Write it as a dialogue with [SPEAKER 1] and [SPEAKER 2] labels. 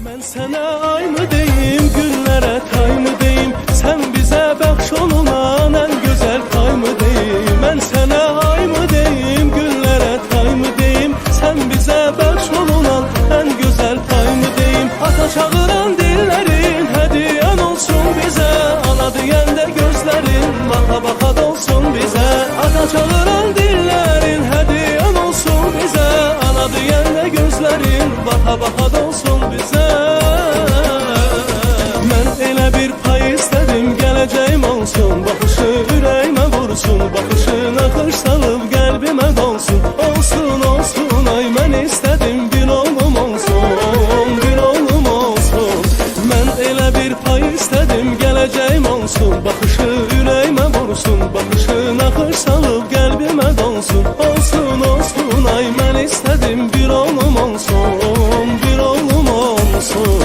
[SPEAKER 1] Ben sana ay mı deyim, günlere tay mı deyim, sen bize bəxş olunan en güzel pay mı deyim. Ben sana ay mı deyim, günlere tay mı deyim, sen bize bəxş olunan en güzel pay mı deyim. Ata çağıran dillerin hediyen olsun bize, ana diyen de gözlerin baka baka dolsun bize. Ata çağıran dillerin hediyen olsun bize, ana diyen de gözlerin baka baka dolsun bize. Olsun, bakışı ürəyimə vursun, bakışına xış salıb qəlbimə dolsun. Olsun, olsun, ay mən istədim bir oğlum olsun, bir oğlum olsun. Mən elə bir pay istədim, gələcəyim olsun, bakışı ürəyimə vursun, bakışına xış salıb qəlbimə dolsun. Olsun, olsun, ay mən istədim bir oğlum olsun, bir oğlum olsun.